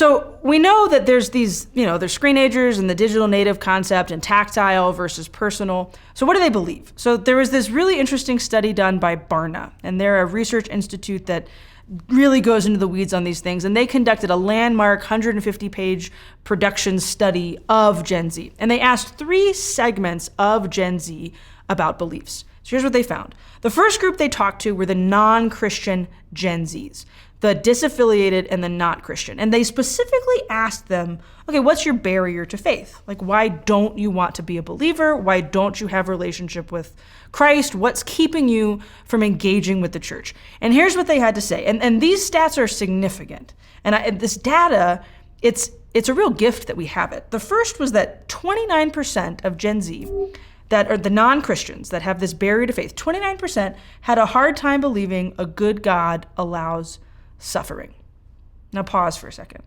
So we know that there's these, there's screenagers and the digital native concept and tactile versus personal. So what do they believe? So there was this really interesting study done by Barna, and they're a research institute that really goes into the weeds on these things. And they conducted a landmark 150-page production study of Gen Z. And they asked 3 segments of Gen Z about beliefs. So here's what they found. The first group they talked to were the non-Christian Gen Zs, the disaffiliated and the not Christian. And they specifically asked them, okay, what's your barrier to faith? Like, why don't you want to be a believer? Why don't you have a relationship with Christ? What's keeping you from engaging with the church? And here's what they had to say. And these stats are significant. And this data, it's a real gift that we have it. The first was that 29% of Gen Z, that are the non-Christians that have this barrier to faith, 29% had a hard time believing a good God allows suffering. Now pause for a second.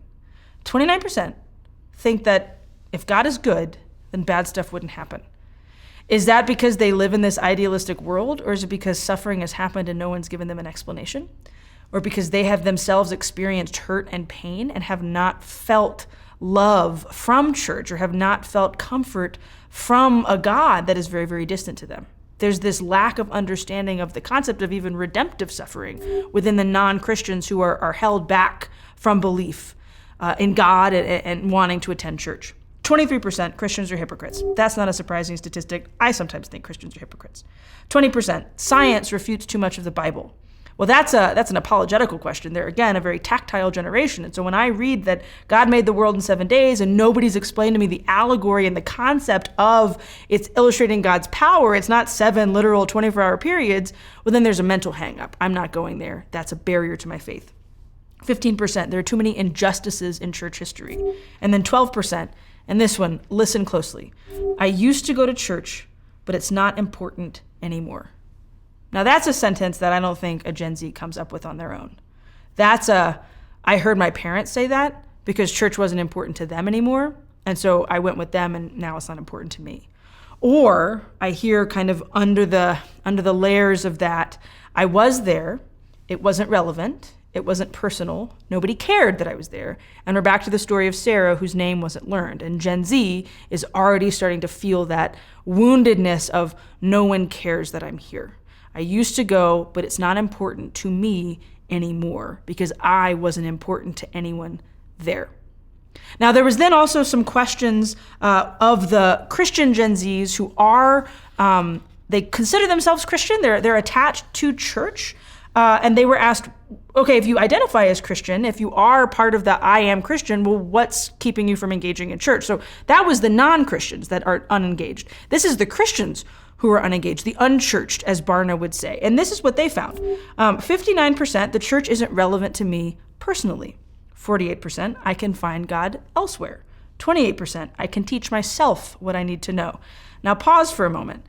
29% think that if God is good, then bad stuff wouldn't happen. Is that because they live in this idealistic world, or is it because suffering has happened and no one's given them an explanation? Or because they have themselves experienced hurt and pain and have not felt love from church, or have not felt comfort from a God that is very, very distant to them? There's this lack of understanding of the concept of even redemptive suffering within the non-Christians who are held back from belief in God and wanting to attend church. 23% Christians are hypocrites. That's not a surprising statistic. I sometimes think Christians are hypocrites. 20% science refutes too much of the Bible. Well, that's an apologetical question. They're, again, a very tactile generation. And so when I read that God made the world in 7 days and nobody's explained to me the allegory and the concept of it's illustrating God's power, it's not 7 literal 24-hour periods, well, then there's a mental hang-up. I'm not going there. That's a barrier to my faith. 15%, there are too many injustices in church history. And then 12%, and this one, listen closely. I used to go to church, but it's not important anymore. Now that's a sentence that I don't think a Gen Z comes up with on their own. I heard my parents say that because church wasn't important to them anymore. And so I went with them and now it's not important to me. Or I hear kind of under the layers of that, I was there, it wasn't relevant, it wasn't personal, nobody cared that I was there. And we're back to the story of Sarah, whose name wasn't learned. And Gen Z is already starting to feel that woundedness of no one cares that I'm here. I used to go, but it's not important to me anymore because I wasn't important to anyone there. Now, there was then also some questions of the Christian Gen Zs who are, they consider themselves Christian, they're attached to church, and they were asked, okay, if you identify as Christian, if you are part of the I am Christian, well, what's keeping you from engaging in church? So that was the non-Christians that are unengaged. This is the Christians who are unengaged, the unchurched, as Barna would say. And this is what they found. 59%, the church isn't relevant to me personally. 48%, I can find God elsewhere. 28%, I can teach myself what I need to know. Now pause for a moment.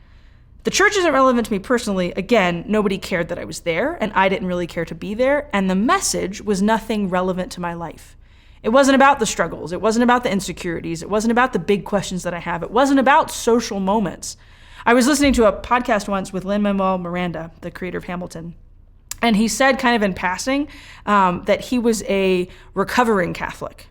The church isn't relevant to me personally. Again, nobody cared that I was there, and I didn't really care to be there, and the message was nothing relevant to my life. It wasn't about the struggles. It wasn't about the insecurities. It wasn't about the big questions that I have. It wasn't about social moments. I was listening to a podcast once with Lin-Manuel Miranda, the creator of Hamilton, and he said kind of in passing that he was a recovering Catholic.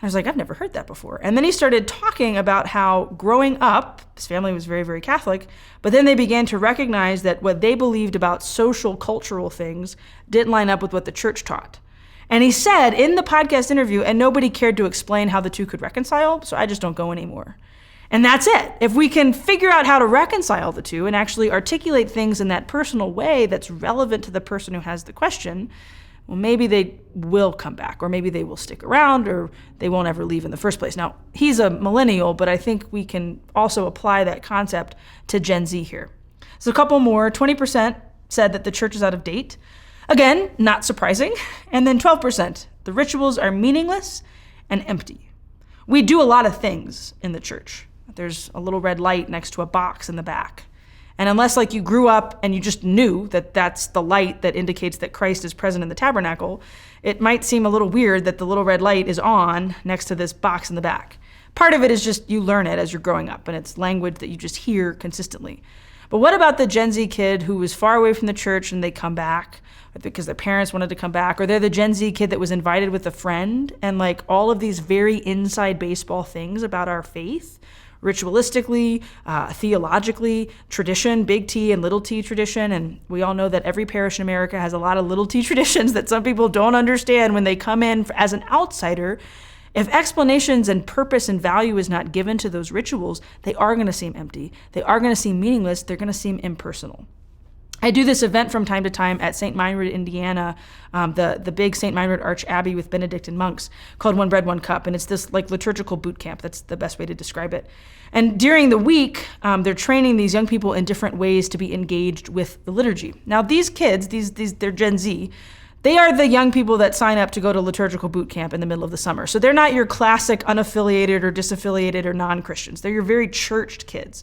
I was like, I've never heard that before. And then he started talking about how growing up, his family was very, very Catholic, but then they began to recognize that what they believed about social, cultural things didn't line up with what the church taught. And he said in the podcast interview, and nobody cared to explain how the two could reconcile, so I just don't go anymore. And that's it. If we can figure out how to reconcile the two and actually articulate things in that personal way that's relevant to the person who has the question, well, maybe they will come back, or maybe they will stick around, or they won't ever leave in the first place. Now, he's a millennial, but I think we can also apply that concept to Gen Z here. So a couple more. 20% said that the church is out of date. Again, not surprising. And then 12%, the rituals are meaningless and empty. We do a lot of things in the church. There's a little red light next to a box in the back. And unless you grew up and you just knew that that's the light that indicates that Christ is present in the tabernacle, it might seem a little weird that the little red light is on next to this box in the back. Part of it is just you learn it as you're growing up, and it's language that you just hear consistently. But what about the Gen Z kid who was far away from the church and they come back because their parents wanted to come back, or they're the Gen Z kid that was invited with a friend, and like all of these very inside baseball things about our faith, ritualistically, theologically, tradition, big T and little t tradition. And we all know that every parish in America has a lot of little t traditions that some people don't understand when they come in as an outsider. If explanations and purpose and value is not given to those rituals, they are going to seem empty. They are going to seem meaningless. They're going to seem impersonal. I do this event from time to time at St. Meinrad, Indiana, the big St. Meinrad Arch Abbey with Benedictine monks, called One Bread, One Cup. And it's this like liturgical boot camp. That's the best way to describe it. And during the week, they're training these young people in different ways to be engaged with the liturgy. Now, these kids, they're Gen Z, they are the young people that sign up to go to liturgical boot camp in the middle of the summer. So they're not your classic unaffiliated or disaffiliated or non-Christians. They're your very churched kids.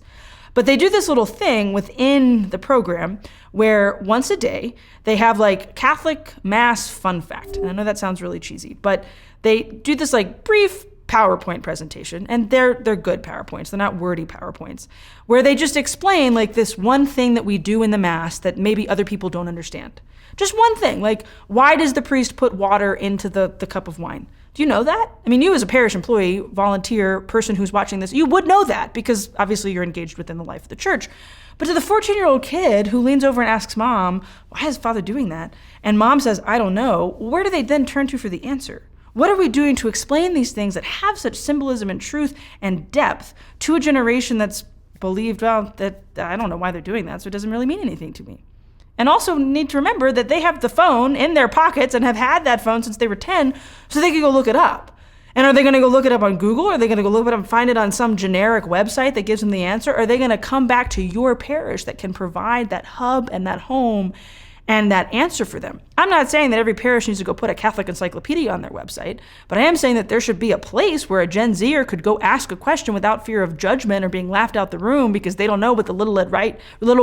But they do this little thing within the program where once a day they have like Catholic Mass fun fact. And I know that sounds really cheesy, but they do this like brief PowerPoint presentation, and they're good PowerPoints. They're not wordy PowerPoints, where they just explain like this one thing that we do in the Mass that maybe other people don't understand. Just one thing, like why does the priest put water into the cup of wine? Do you know that? I mean, you as a parish employee, volunteer, person who's watching this, you would know that because obviously you're engaged within the life of the church. But to the 14-year-old kid who leans over and asks mom, why is father doing that? And mom says, I don't know. Where do they then turn to for the answer? What are we doing to explain these things that have such symbolism and truth and depth to a generation that's believed, well, that I don't know why they're doing that, so it doesn't really mean anything to me. And also need to remember that they have the phone in their pockets and have had that phone since they were 10, so they can go look it up. And are they going to go look it up on Google? Or are they going to go look it up and find it on some generic website that gives them the answer? Or are they going to come back to your parish that can provide that hub and that home and that answer for them? I'm not saying that every parish needs to go put a Catholic encyclopedia on their website, but I am saying that there should be a place where a Gen Zer could go ask a question without fear of judgment or being laughed out the room because they don't know what the little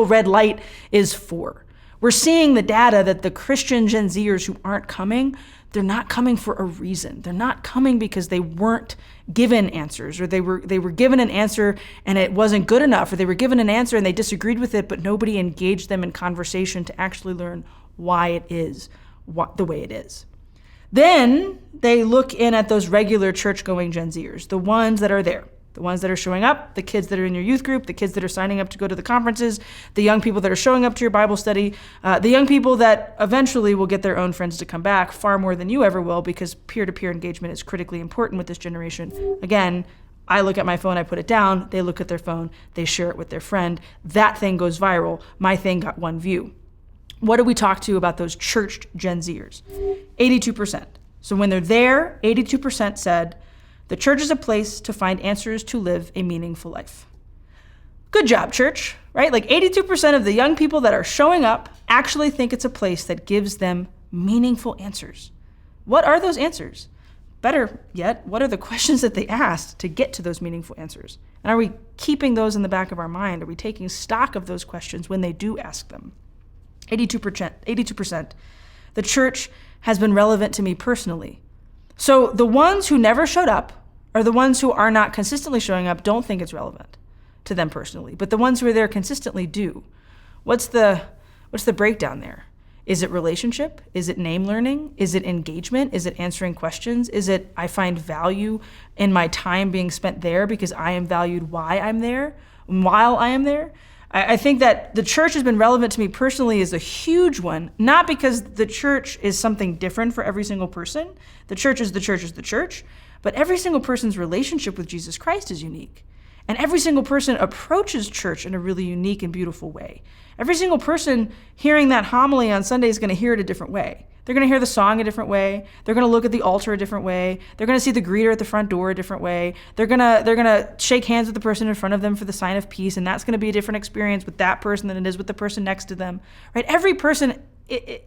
red light is for. We're seeing the data that the Christian Gen Zers who aren't coming, they're not coming for a reason. They're not coming because they weren't given answers, or they were given an answer and it wasn't good enough, or they were given an answer and they disagreed with it, but nobody engaged them in conversation to actually learn why it is the way it is. Then they look in at those regular church-going Gen Zers, the ones that are there. The ones that are showing up, the kids that are in your youth group, the kids that are signing up to go to the conferences, the young people that are showing up to your Bible study, the young people that eventually will get their own friends to come back far more than you ever will, because peer-to-peer engagement is critically important with this generation. Again, I look at my phone, I put it down, they look at their phone, they share it with their friend. That thing goes viral. My thing got one view. What do we talk to about those churched Gen Zers? 82%. So when they're there, 82% said, the church is a place to find answers to live a meaningful life. Good job, church, right? Like 82% of the young people that are showing up actually think it's a place that gives them meaningful answers. What are those answers? Better yet, what are the questions that they asked to get to those meaningful answers? And are we keeping those in the back of our mind? Are we taking stock of those questions when they do ask them? 82%. The church has been relevant to me personally. So the ones who never showed up, or the ones who are not consistently showing up, don't think it's relevant to them personally. But the ones who are there consistently do. What's the breakdown there? Is it relationship? Is it name learning? Is it engagement? Is it answering questions? Is it I find value in my time being spent there because I am valued while I am there? I think that the church has been relevant to me personally is a huge one, not because the church is something different for every single person. The church is the church, but every single person's relationship with Jesus Christ is unique. And every single person approaches church in a really unique and beautiful way. Every single person hearing that homily on Sunday is going to hear it a different way. They're going to hear the song a different way. They're going to look at the altar a different way. They're going to see the greeter at the front door a different way. They're going to shake hands with the person in front of them for the sign of peace, and that's going to be a different experience with that person than it is with the person next to them. Right? Every person,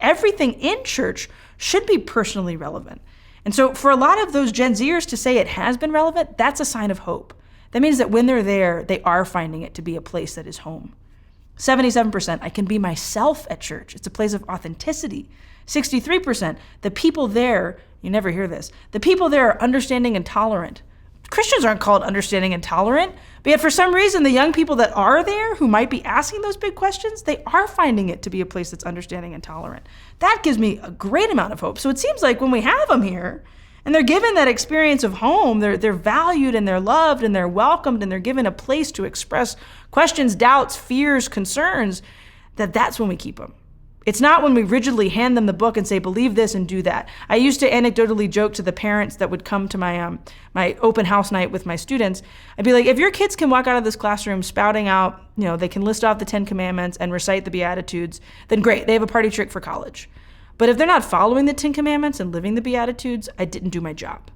everything in church should be personally relevant. And so for a lot of those Gen Zers to say it has been relevant, that's a sign of hope. That means that when they're there, they are finding it to be a place that is home. 77%, I can be myself at church. It's a place of authenticity. 63%, the people there, you never hear this, the people there are understanding and tolerant. Christians aren't called understanding and tolerant, but yet for some reason, the young people that are there who might be asking those big questions, they are finding it to be a place that's understanding and tolerant. That gives me a great amount of hope. So it seems like when we have them here and they're given that experience of home, they're valued and they're loved and they're welcomed and they're given a place to express questions, doubts, fears, concerns, that's when we keep them. It's not when we rigidly hand them the book and say, believe this and do that. I used to anecdotally joke to the parents that would come to my open house night with my students. I'd be like, if your kids can walk out of this classroom spouting out, they can list off the 10 Commandments and recite the Beatitudes, then great, they have a party trick for college. But if they're not following the 10 Commandments and living the Beatitudes, I didn't do my job,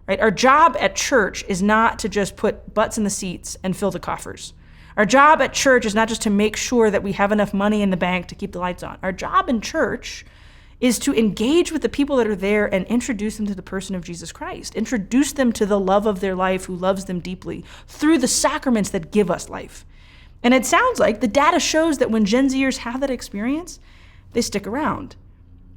right? Our job at church is not to just put butts in the seats and fill the coffers. Our job at church is not just to make sure that we have enough money in the bank to keep the lights on. Our job in church is to engage with the people that are there and introduce them to the person of Jesus Christ. Introduce them to the love of their life who loves them deeply through the sacraments that give us life. And it sounds like the data shows that when Gen Zers have that experience, they stick around.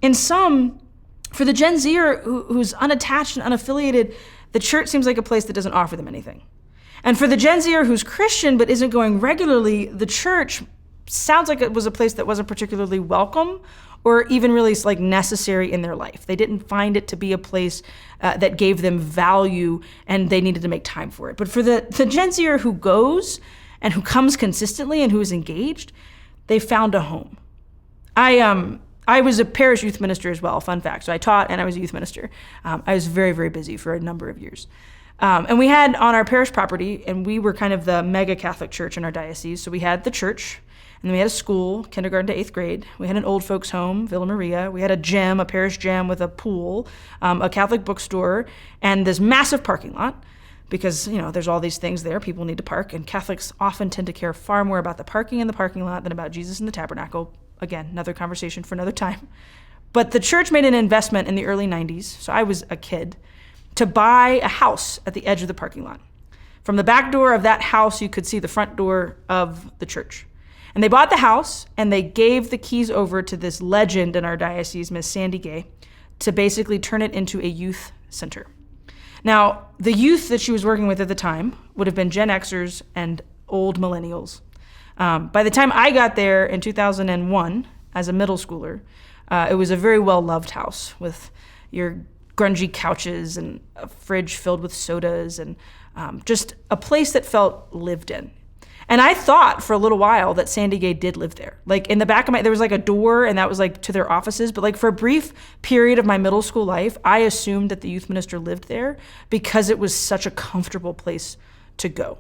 For the Gen Zer who's unattached and unaffiliated, the church seems like a place that doesn't offer them anything. And for the Gen Zer who's Christian but isn't going regularly, the church sounds like it was a place that wasn't particularly welcome or even really necessary in their life. They didn't find it to be a place that gave them value and they needed to make time for it. But for the Gen Zer who goes and who comes consistently and who is engaged, they found a home. I was a parish youth minister as well, fun fact. So I taught and I was a youth minister. I was very, very busy for a number of years. And we had on our parish property, and we were kind of the mega Catholic church in our diocese. So we had the church, and then we had a school, kindergarten to 8th grade. We had an old folks home, Villa Maria. We had a gym, a parish gym with a pool, a Catholic bookstore, and this massive parking lot. Because, there's all these things there. People need to park, and Catholics often tend to care far more about the parking in the parking lot than about Jesus in the tabernacle. Again, another conversation for another time. But the church made an investment in the early 90s, so I was a kid, to buy a house at the edge of the parking lot. From the back door of that house, you could see the front door of the church. And they bought the house, and they gave the keys over to this legend in our diocese, Miss Sandy Gay, to basically turn it into a youth center. Now, the youth that she was working with at the time would have been Gen Xers and old millennials. By the time I got there in 2001, as a middle schooler, it was a very well-loved house with your grungy couches and a fridge filled with sodas and just a place that felt lived in. And I thought for a little while that Sandy Gay did live there. In the back of there was a door and that was to their offices. But for a brief period of my middle school life, I assumed that the youth minister lived there because it was such a comfortable place to go.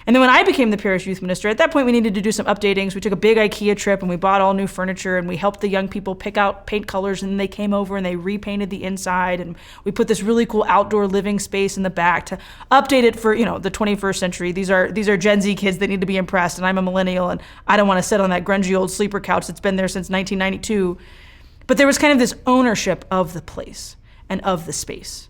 And then when I became the parish youth minister, at that point we needed to do some updating. So we took a big IKEA trip and we bought all new furniture and we helped the young people pick out paint colors, and then they came over and they repainted the inside, and we put this really cool outdoor living space in the back to update it for, the 21st century. These are Gen Z kids that need to be impressed, and I'm a millennial and I don't want to sit on that grungy old sleeper couch that's been there since 1992. But there was kind of this ownership of the place and of the space.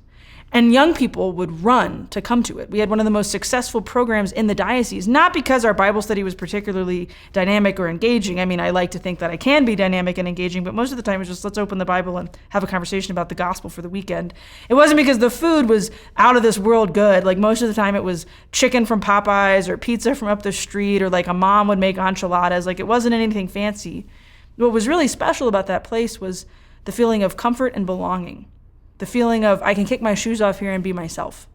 And young people would run to come to it. We had one of the most successful programs in the diocese, not because our Bible study was particularly dynamic or engaging. I mean, I like to think that I can be dynamic and engaging, but most of the time it's just let's open the Bible and have a conversation about the gospel for the weekend. It wasn't because the food was out of this world good. Most of the time it was chicken from Popeyes or pizza from up the street, or a mom would make enchiladas. It wasn't anything fancy. What was really special about that place was the feeling of comfort and belonging. The feeling of I can kick my shoes off here and be myself.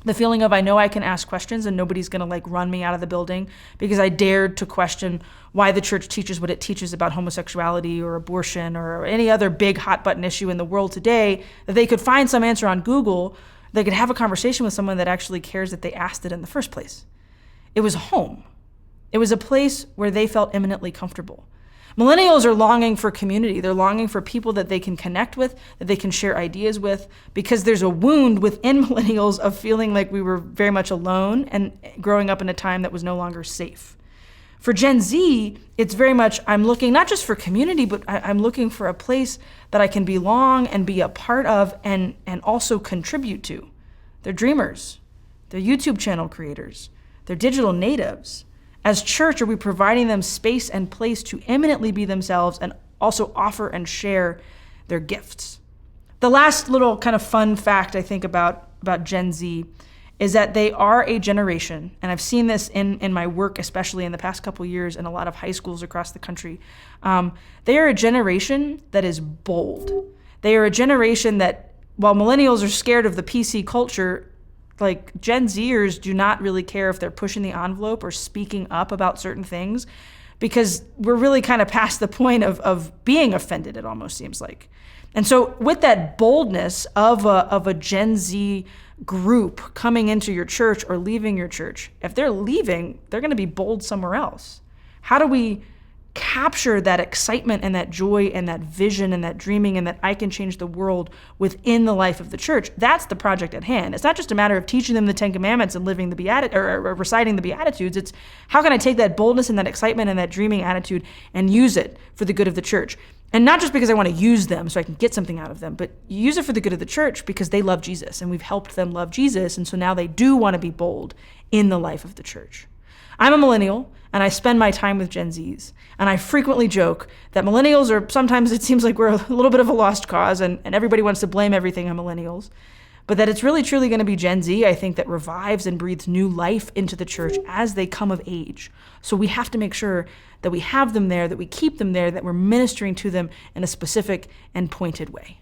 The feeling of I know I can ask questions and nobody's going to run me out of the building because I dared to question why the church teaches what it teaches about homosexuality or abortion or any other big hot button issue in the world today, that they could find some answer on Google. They could have a conversation with someone that actually cares that they asked it in the first place. It was home. It was a place where they felt eminently comfortable. Millennials are longing for community. They're longing for people that they can connect with, that they can share ideas with, because there's a wound within millennials of feeling like we were very much alone and growing up in a time that was no longer safe. For Gen Z, it's very much, I'm looking not just for community, but I'm looking for a place that I can belong and be a part of and also contribute to. They're dreamers. They're YouTube channel creators. They're digital natives. As church, are we providing them space and place to eminently be themselves and also offer and share their gifts? The last little kind of fun fact I think about Gen Z is that they are a generation, and I've seen this in my work, especially in the past couple years in a lot of high schools across the country. They are a generation that is bold. They are a generation that, while millennials are scared of the PC culture, like Gen Zers do not really care if they're pushing the envelope or speaking up about certain things, because we're really kind of past the point of being offended, it almost seems like. And so with that boldness of a Gen Z group coming into your church or leaving your church, if they're leaving, they're going to be bold somewhere else. How do we capture that excitement and that joy and that vision and that dreaming and that I can change the world within the life of the church? That's the project at hand. It's not just a matter of teaching them the Ten Commandments and living the or reciting the Beatitudes. It's how can I take that boldness and that excitement and that dreaming attitude and use it for the good of the church? And not just because I want to use them so I can get something out of them, but use it for the good of the church because they love Jesus and we've helped them love Jesus. And so now they do want to be bold in the life of the church. I'm a millennial and I spend my time with Gen Zs. And I frequently joke that millennials are, sometimes it seems like we're a little bit of a lost cause and everybody wants to blame everything on millennials. But that it's really truly going to be Gen Z, I think, that revives and breathes new life into the church as they come of age. So we have to make sure that we have them there, that we keep them there, that we're ministering to them in a specific and pointed way.